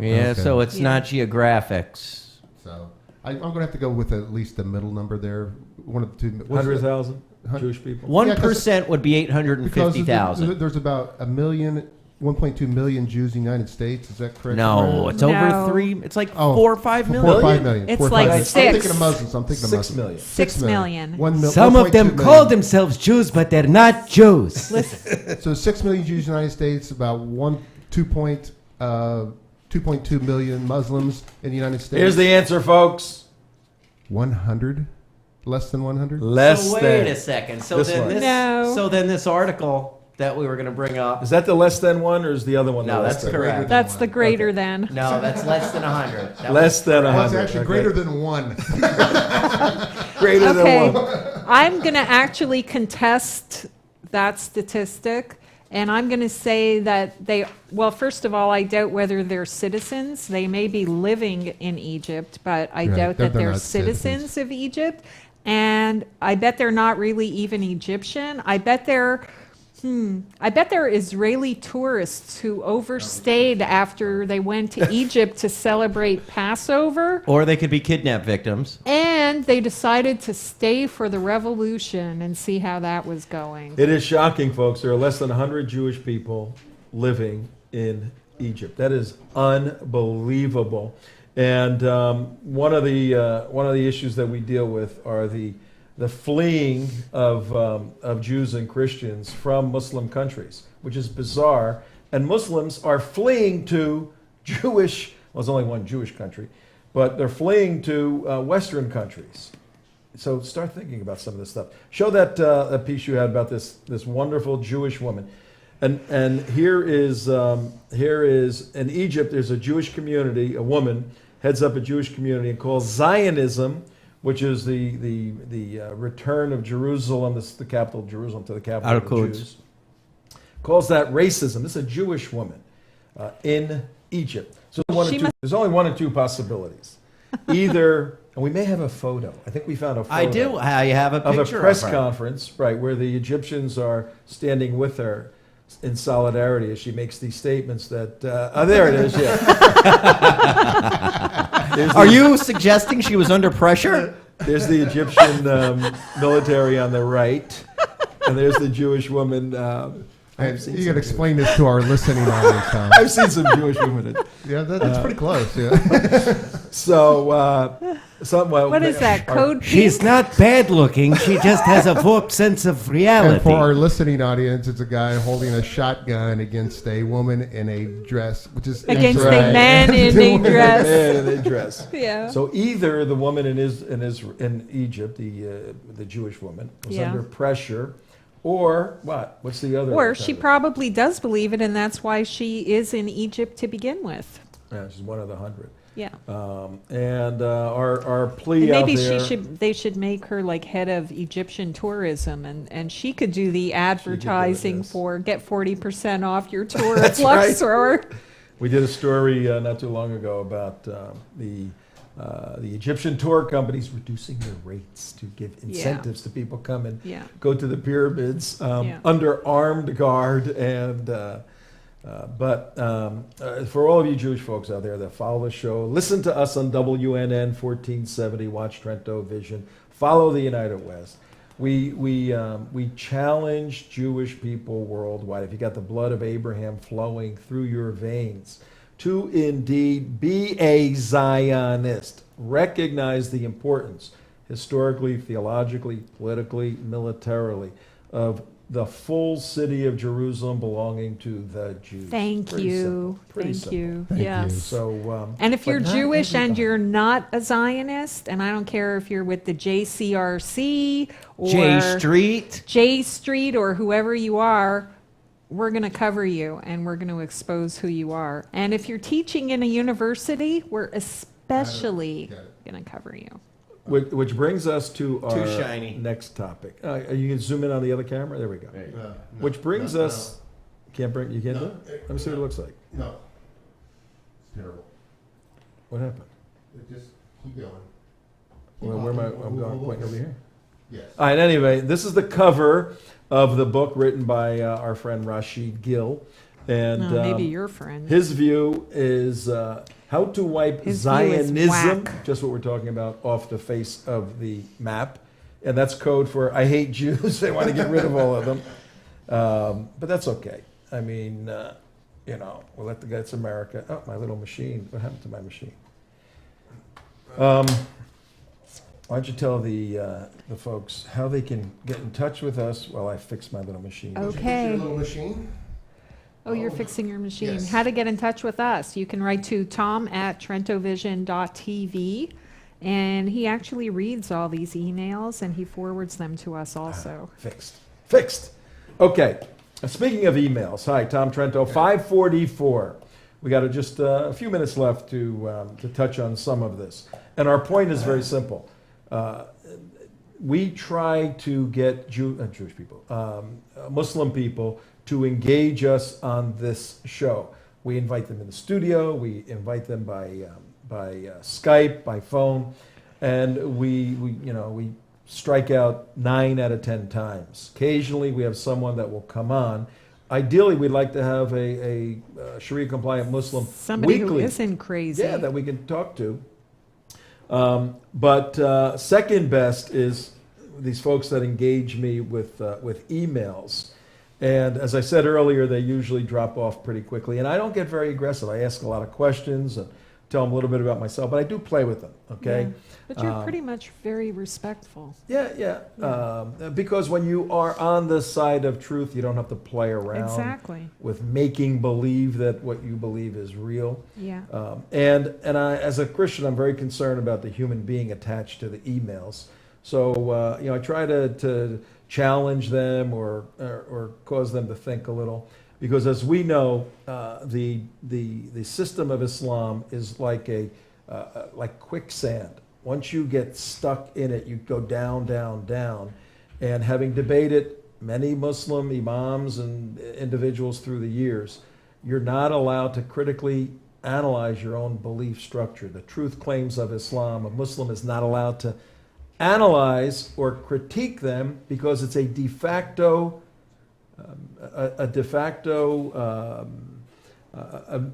yeah, Okay. so it's Yeah. not geographics. So I'm going to have to go with at least the middle number there. One of the two. what's the- 100,000 Hun- Jewish people. 1% would be Because 850,000. there's about 1.2 million Jews in the United States. Is that correct? No, Ryan? it's No. over 3. It's like Oh, 4 or 5 million. 4 or 5 million. It's 4 or 5 like million. I'm six. thinking of Muslims. I'm thinking of 6 Muslims. million. 6 million. Some of them 1.2 call million. themselves Jews, but they're not Jews. So 6 million Jews in the United States, about 2.2 million Muslims in the United States. Here's the answer, folks. 100? Less than 100? Less So than. wait a second. So this then one. this, No. so then this article that we were going to bring up. Is that the less than one, or is the other one? No, the less that's than? correct. That's the greater than. No, that's less than 100. That Less than Well, 100. it's actually okay. greater than 1. Greater Okay, than one. I'm going to actually contest that statistic, and I'm going to say that well, first of all, I doubt whether they're citizens. They may be living in Egypt, but I Right, doubt that they're they're not citizens citizens. of Egypt. And I bet they're not really even Egyptian. I bet they're Israeli tourists who overstayed after they went to Egypt to celebrate Passover. Or they could be kidnapped victims. And they decided to stay for the revolution and see how that was going. It is shocking, folks. There are less than 100 Jewish people living in Egypt. That is unbelievable. And one of the issues that we deal with are the fleeing of Jews and Christians from Muslim countries, which is bizarre. And Muslims are fleeing to Jewish, well, there's only one Jewish country, but they're fleeing to Western countries. So start thinking about some of this stuff. Show that a piece you had about this wonderful Jewish woman. And here is in Egypt, there's a Jewish community, a woman heads up a Jewish community and calls Zionism, which is the return of Jerusalem, the capital of Jerusalem, to the capital of the Jews. Calls that racism. This is a Jewish woman in Egypt. So there's only one or two possibilities. Either, and we may have a photo. I think we found a photo. I do. I have a picture of a press conference, right, where the Egyptians are standing with her in solidarity as she makes these statements that, there it is, yeah. Are you suggesting she was under pressure? There's the Egyptian military on the right, and there's the Jewish woman. You got to explain this to our listening audience, Tom. I've seen some Jewish women. Yeah, that's pretty close, yeah. So, what is that, code pink? She's not bad looking. She just has a warped sense of reality. And for our listening audience, it's a guy holding a shotgun against a woman in a dress, which is against a man in a dress. Man in a dress. Yeah. So either the woman in Egypt, the Jewish woman, was under pressure, or what? What's the other? Or she probably does believe it, and that's why she is in Egypt to begin with. Yeah, she's one of the 100. Yeah. And our plea and maybe out there, they should make her like head of Egyptian tourism, and she could do the advertising for get 40% off your tour at Luxor. Right. We did a story not too long ago about the Egyptian tour companies reducing their rates to give incentives to people come and go to the pyramids under armed guard. And but for all of you Jewish folks out there that follow the show, listen to us on WNN 1470, watch TrentoVision, follow the United West. We challenge Jewish people worldwide. If you got the blood of Abraham flowing through your veins, to indeed be a Zionist. Recognize the importance, historically, theologically, politically, militarily, of the full city of Jerusalem belonging to the Jews. Thank you. Thank you. Yes. So, and if you're Jewish and you're not a Zionist, and I don't care if you're with the JCRC or J Street or whoever you are, we're going to cover you and we're going to expose who you are. And if you're teaching in a university, we're especially going to cover you. Which brings us to our shiny. next topic. You can zoom in on the other camera. There we go. Which brings us. You can't do it? Let me see what it looks like. No. It's terrible. What happened? Just keep going. Well, where am I? I'm going pointing over here. Yes. All right, anyway, this is the cover of the book written by our friend Rashid Gill. And maybe your friend. His view is how to wipe Zionism, just what we're talking about, off the face of the map. And that's code for I hate Jews. They want to get rid of all of them. But that's okay. I mean, we'll let the guy, it's America. Oh, my little machine. What happened to my machine? Why don't you tell the folks how they can get in touch with us while I fix my little machine? Okay. Your little machine? Oh, you're fixing your machine. Yes. How to get in touch with us. You can write to tom@TrentoVision.tv, and he actually reads all these emails, and he forwards them to us also. Fixed. Okay. Speaking of emails, hi, Tom Trento, 544. We got just a few minutes left to touch on some of this. And our point is very simple. We try to get Jewish people, Muslim people, to engage us on this show. We invite them in the studio. We invite them by Skype, by phone, and we strike out 9 out of 10 times. Occasionally, we have someone that will come on. Ideally, we'd like to have a Sharia-compliant Muslim Somebody weekly. who isn't crazy. Yeah, that we can talk to. But second best is these folks that engage me with emails. And as I said earlier, they usually drop off pretty quickly. And I don't get very aggressive. I ask a lot of questions and tell them a little bit about myself, but I do play with them, okay? Yeah. But you're pretty much very respectful. Yeah. Because when you are on the side of truth, you don't have to play around Exactly. with making believe that what you believe is real. Yeah. And I, as a Christian, I'm very concerned about the human being attached to the emails. So I try to challenge them or cause them to think a little, because as we know, the system of Islam is like like quicksand. Once you get stuck in it, you go down, down, down. And having debated many Muslim imams and individuals through the years, you're not allowed to critically analyze your own belief structure. The truth claims of Islam, a Muslim is not allowed to analyze or critique them because it's a de facto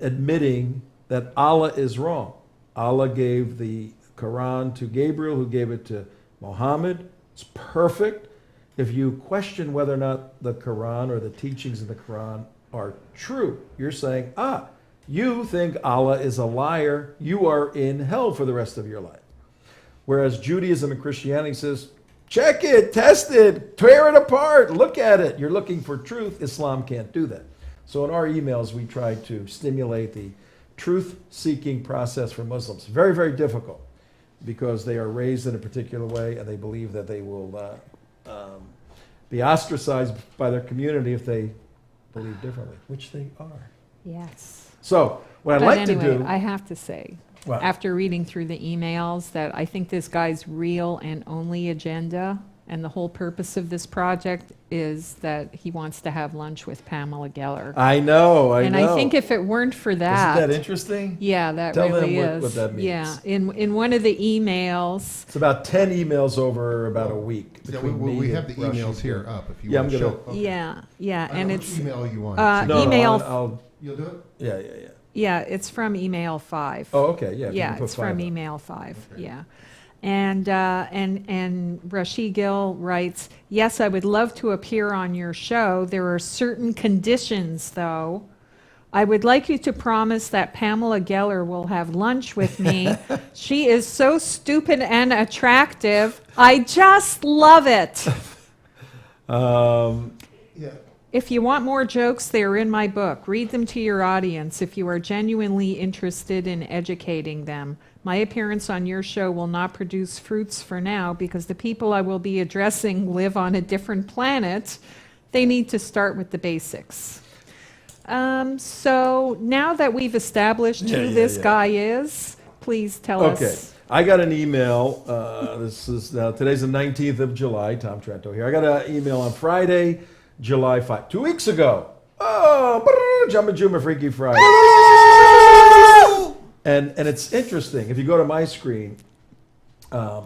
admitting that Allah is wrong. Allah gave the Quran to Gabriel, who gave it to Muhammad. It's perfect. If you question whether or not the Quran or the teachings in the Quran are true, you're saying, you think Allah is a liar. You are in hell for the rest of your life. Whereas Judaism and Christianity says, check it, test it, tear it apart, look at it. You're looking for truth. Islam can't do that. So in our emails, we try to stimulate the truth-seeking process for Muslims. Very, very difficult, because they are raised in a particular way and they believe that they will be ostracized by their community if they believe differently, which they are. Yes. So what I'd But like anyway, to do... I have to say, What? after reading through the emails, that I think this guy's real and only agenda and the whole purpose of this project is that he wants to have lunch with Pamela Geller. I know. And I think if it weren't for that... Isn't that interesting? Yeah, that Tell really them is. what that means. Yeah, in one of the emails... It's about 10 emails over about a week. Yeah, between me we and have the Rashid emails Gill. here up if you Yeah, want I'm to gonna- show. Okay. Yeah, I don't and know it's... which email you want. No, email... You'll do it? Yeah. Yeah, it's from email 5. Oh, okay, yeah. if you Yeah, can put it's from 5 up. email 5. Okay. Yeah. And Rashid Gill writes, yes, I would love to appear on your show. There are certain conditions, though. I would like you to promise that Pamela Geller will have lunch with me. She is so stupid and attractive. I just love it. Yeah. If you want more jokes, they are in my book. Read them to your audience if you are genuinely interested in educating them. My appearance on your show will not produce fruits for now because the people I will be addressing live on a different planet. They need to start with the basics. So now that we've established who this guy is, please tell Okay. us. I got an email. This is today's the 19th of July. Tom Trento here. I got an email on Friday, July 5, 2 weeks ago. Oh, Jum'ah, Freaky Friday. And it's interesting. If you go to my screen,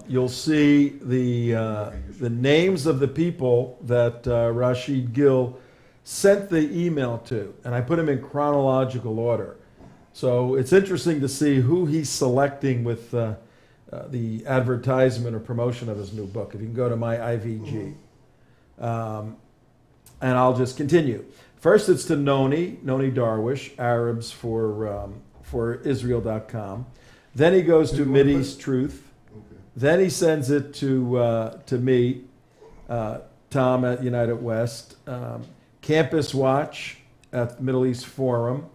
you'll see the names of the people that Rashid Gill sent the email to, and I put them in chronological order. So it's interesting to see who he's selecting with the advertisement or promotion of his new book. If you can go to my IVG. And I'll just continue. First, it's to Noni Darwish, Arabs for Israel.com. Then he goes to Mideast Truth. Okay. Then he sends it to me, Tom at United West, Campus Watch at the Middle East Forum.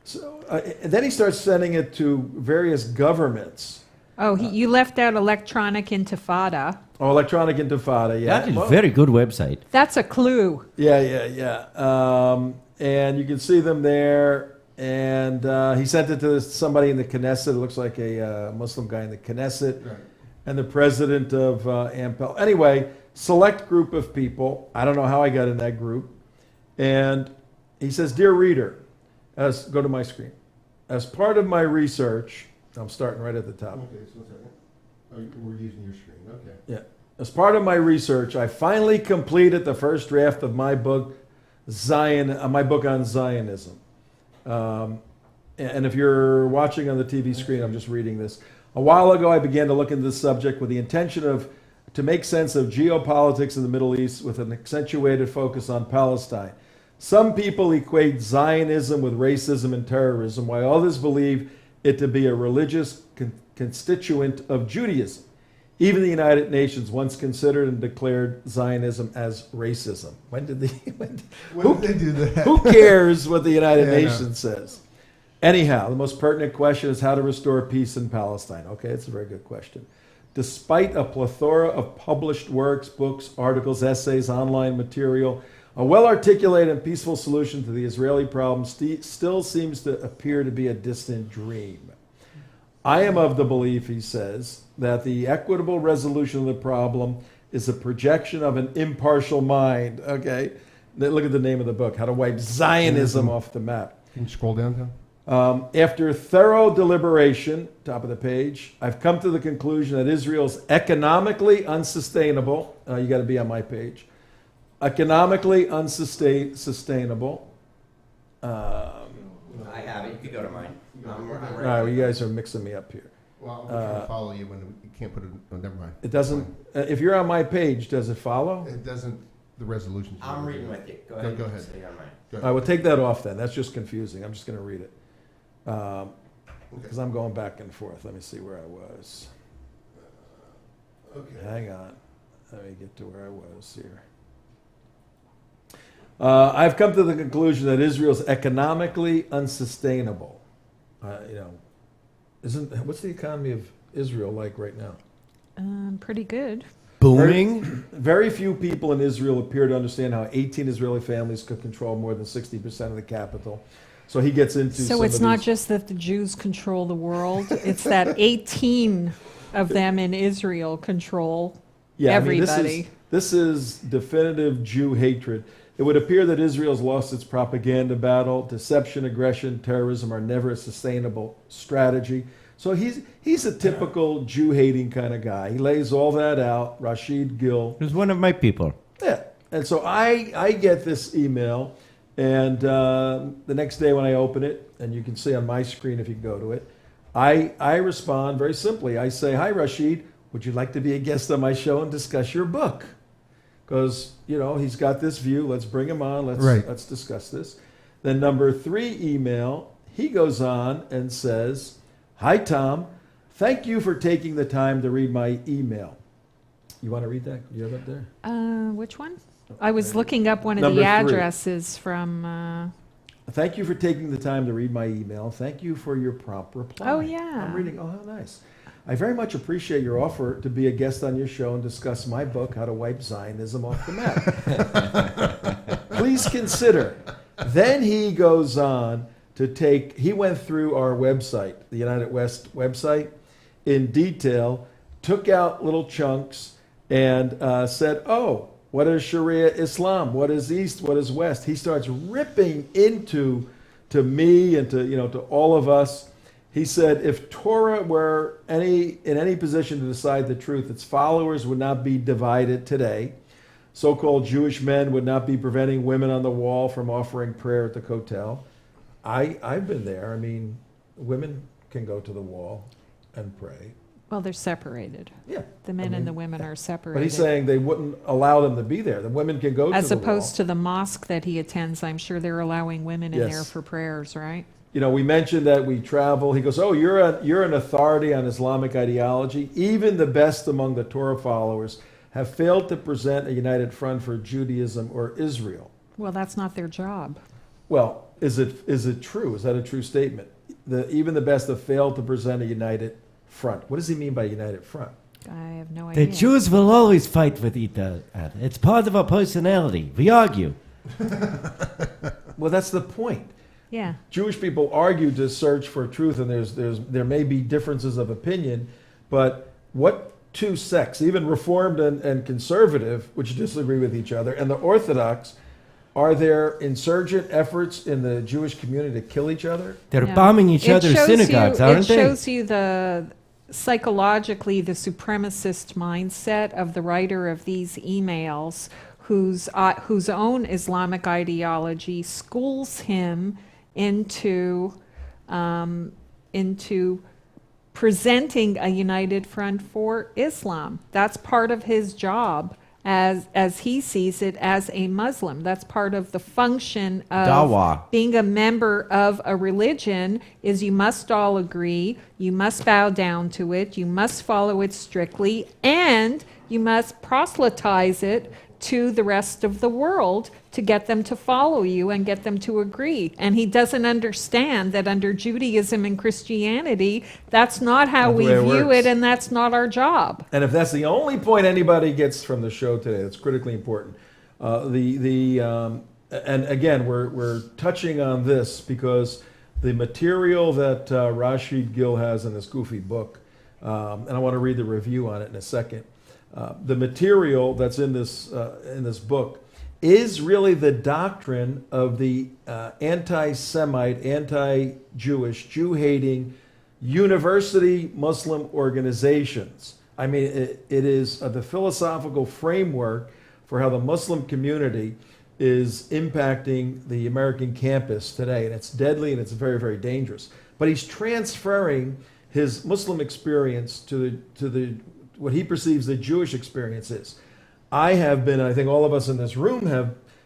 So, and then he starts sending it to various governments. Oh, you left out Electronic Intifada. Oh, Electronic Intifada, yeah. That is a very good website. That's a clue. Yeah. And you can see them there. And he sent it to somebody in the Knesset. It looks like a Muslim guy in the Knesset. Right. And the president of Ampel. Anyway, select group of people. I don't know how I got in that group. And he says, Dear reader, go to my screen. As part of my research, I'm starting right at the top. Okay, so one second. Oh, we're using your screen. Okay. Yeah. As part of my research, I finally completed the first draft of my book, my book on Zionism. And if you're watching on the TV screen, I'm just reading this. A while ago, I began to look into this subject with the intention to make sense of geopolitics in the Middle East with an accentuated focus on Palestine. Some people equate Zionism with racism and terrorism, while others believe it to be a religious constituent of Judaism. Even the United Nations once considered and declared Zionism as racism. When did they do that? Who cares what the United Nations says? Anyhow, the most pertinent question is how to restore peace in Palestine. Okay, it's a very good question. Despite a plethora of published works, books, articles, essays, online material, a well-articulated and peaceful solution to the Israeli problem still seems to appear to be a distant dream. I am of the belief, he says, that the equitable resolution of the problem is a projection of an impartial mind. Okay, look at the name of the book, How to Wipe Zionism Off the Map. Can you scroll down, Tom? After thorough deliberation, top of the page, I've come to the conclusion that Israel's economically unsustainable. You got to be on my page. Economically unsustainable. I have it. You could go to mine. All right, well, you guys are mixing me up here. Well, I'm trying to follow you when you can't put it. Oh, never mind. It doesn't. If you're on my page, does it follow? It doesn't. The resolution. I'm reading with you. Go ahead. Go ahead. Stay on mine. Go I ahead. will take that off then. That's just confusing. I'm just going to read it because I'm going back and forth. Let me see where I was. Okay. Hang on. Let me get to where I was here. I've come to the conclusion that Israel's economically unsustainable. What's the economy of Israel like right now? Pretty good. Booming. Very few people in Israel appear to understand how 18 Israeli families could control more than 60% of the capital. So he gets into So some it's of not these- just that the Jews control the world, it's that 18 of them in Israel control everybody. This is definitive Jew hatred. It would appear that Israel's lost its propaganda battle. Deception, aggression, terrorism are never a sustainable strategy. So he's a typical Jew-hating kind of guy. He lays all that out. Rashid Gill. He was one of my people. Yeah. And so I get this email, and the next day when I open it, and you can see on my screen if you go to it, I respond very simply. I say, "Hi, Rashid. Would you like to be a guest on my show and discuss your book?" Because, he's got this view. Let's bring him on. Let's discuss this. Then number 3 email, he goes on and says, "Hi, Tom. Thank you for taking the time to read my email." You want to read that? You have it there? Which one? I was looking up one of Number the 3. addresses from. Thank you for taking the time to read my email. Thank you for your prompt reply. Oh, yeah. I'm reading. Oh, how nice. I very much appreciate your offer to be a guest on your show and discuss my book, How to Wipe Zionism Off the Map. Please consider. Then he goes on to he went through our website, the United West website, in detail, took out little chunks, and said, "Oh, what is Sharia Islam? What is East? What is West?" He starts ripping into me and to all of us. He said, if Torah were in any position to decide the truth, its followers would not be divided today. So-called Jewish men would not be preventing women on the wall from offering prayer at the Kotel. I've been there. I mean, women can go to the wall and pray. Well, they're separated. Yeah. The men and the women are separated. But he's saying they wouldn't allow them to be there. The women can go As to the wall. opposed to the mosque that he attends, I'm sure they're allowing women in Yes. there for prayers, right? We mentioned that we travel. He goes, "Oh, you're an authority on Islamic ideology. Even the best among the Torah followers have failed to present a united front for Judaism or Israel." Well, that's not their job. Well, is it true? Is that a true statement? Even the best have failed to present a united front. What does he mean by united front? I have no The idea. Jews will always fight with each other. It's part of our personality. We argue. Well, that's the point. Yeah. Jewish people argue to search for truth, and there may be differences of opinion, but what two sects, even Reformed and Conservative, which disagree with each other, and the Orthodox, are there insurgent efforts in the Jewish community to kill each other? They're No. bombing each It other's shows synagogues, you, aren't It they? shows you psychologically the supremacist mindset of the writer of these emails, whose own Islamic ideology schools him into presenting a united front for Islam. That's part of his job as he sees it, as a Muslim. That's part of the function of Dawah. being a member of a religion, is you must all agree, you must bow down to it, you must follow it strictly, and you must proselytize it to the rest of the world to get them to follow you and get them to agree. And he doesn't understand that under Judaism and Christianity, that's not how Not the we way it view works. it, and that's not our job. And if that's the only point anybody gets from the show today, that's critically important. And again, we're touching on this because the material that Rashid Gill has in this goofy book, and I want to read the review on it in a second. The material that's in this book is really the doctrine of the anti-Semite, anti-Jewish, Jew-hating university Muslim organizations. I mean, it is the philosophical framework for how the Muslim community is impacting the American campus today, and it's deadly and it's very, very dangerous. But he's transferring his Muslim experience to the what he perceives the Jewish experience is. I have been, and I think all of us in this room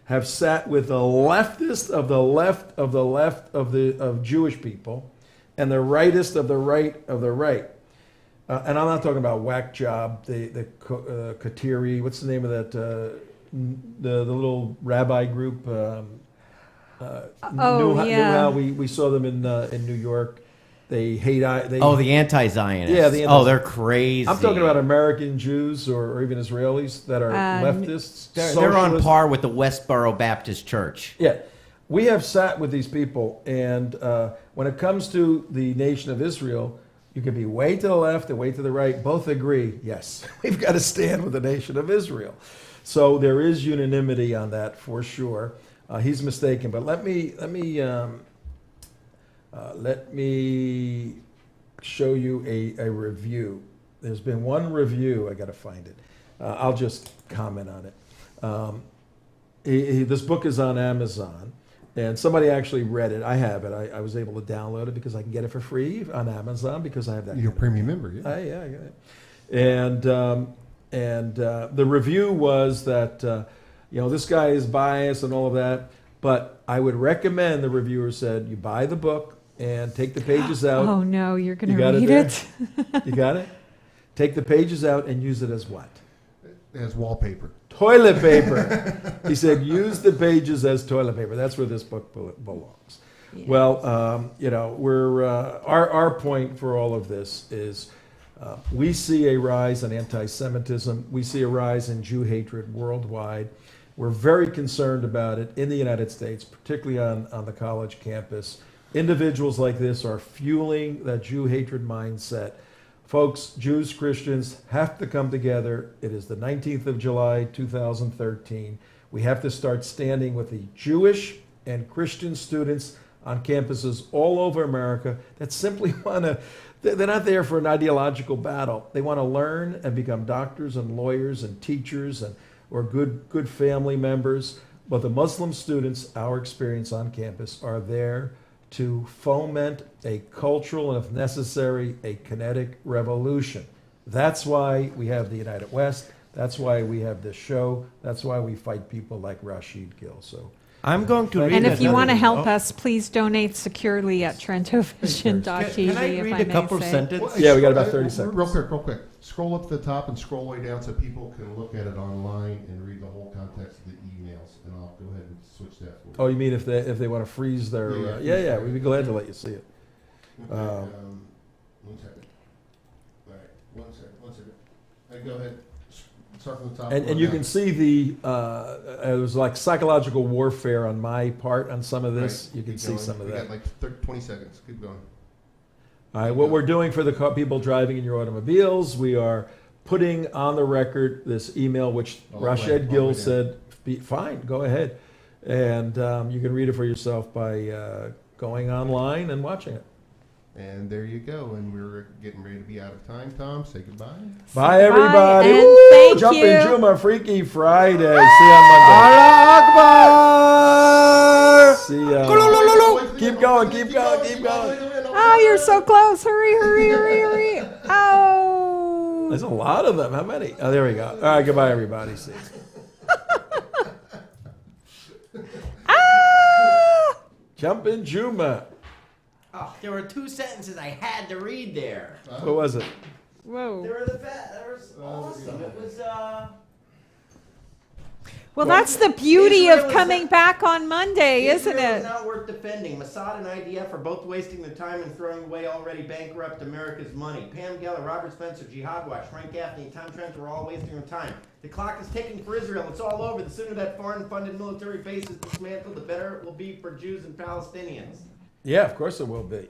have sat with the leftist of the left of the left of Jewish people, and the rightist of the right of the right. And I'm not talking about whack job, the Kateri, what's the name of that, the little rabbi group? Newhow, we saw them in New York. They hate. The anti-Zionists. Yeah, the oh, they're crazy. I'm talking about American Jews or even Israelis that are leftists. They're on par with the Westboro Baptist Church. Yeah. We have sat with these people, and when it comes to the nation of Israel, you can be way to the left and way to the right. Both agree, yes, we've got to stand with the nation of Israel. So there is unanimity on that for sure. He's mistaken, but let me show you a review. There's been one review. I got to find it. I'll just comment on it. This book is on Amazon, and somebody actually read it. I have it. I was able to download it because I can get it for free on Amazon because I have that. You're a premium member, yeah. Yeah, I got it. And the review was that this guy is biased and all of that, but I would recommend, the reviewer said, you buy the book and take the pages out. Oh no, you're going You to got read it it? You got it? Take the pages out and use it as what? As wallpaper. Toilet paper. He said, use the pages as toilet paper. That's where this book belongs. Yeah. Well, we're our point for all of this is we see a rise in anti-Semitism. We see a rise in Jew hatred worldwide. We're very concerned about it in the United States, particularly on the college campus. Individuals like this are fueling that Jew hatred mindset. Folks, Jews, Christians have to come together. It is the 19th of July, 2013. We have to start standing with the Jewish and Christian students on campuses all over America that simply want to, they're not there for an ideological battle. They want to learn and become doctors and lawyers and teachers or good family members. But the Muslim students, our experience on campus, are there to foment a cultural and, if necessary, a kinetic revolution. That's why we have the United West. That's why we have this show. That's why we fight people like Rashid Gill. So I'm going to read And if you want to help Oh. us, please donate securely at TrentoVision.tv. Can I read a couple sentences? Yeah, we got about 30 seconds. Real quick. Scroll up to the top and scroll way down so people can look at it online and read the whole context of the emails. And I'll go ahead and switch that for you. Oh, you mean if they want to freeze their? Yeah, we'd be glad to let you see it. Okay, 1 second. All right, 1 second. Hey, go ahead. Start from the top. And you can see it was like psychological warfare on my part on some of this. Right, You can keep see going. some of We that. got like 20 seconds. Keep going. All right, what we're doing for the people driving in your automobiles, we are putting on the record this email, which All the way, Rashid all the Gill way said, fine, go ahead. And you can read it for yourself by going online and watching it. And there you go. And we're getting ready to be out of time. Tom, say goodbye. Bye, everybody. and Woo! thank Jumpin' you. Jum'ah Freaky Friday. See you on Monday. See ya. Keep going. Oh, you're so close. Hurry. Oh. There's a lot of them. How many? Oh, there we go. All right, goodbye, everybody. See. Jumpin' Jum'ah. Oh, there were two sentences I had to read there. What was it? Whoa. They were the best. That was awesome. It was, Well, that's the beauty Israel of is coming not- back on Monday, isn't Israel is it? not worth defending. Mossad and IDF are both wasting their time and throwing away already bankrupt America's money. Pam Geller, Robert Spencer, Jihad Watch, Frank Gaffney, and Tom Trent are all wasting their time. The clock is ticking for Israel. It's all over. The sooner that foreign-funded military base is dismantled, the better it will be for Jews and Palestinians. Yeah, of course it will be.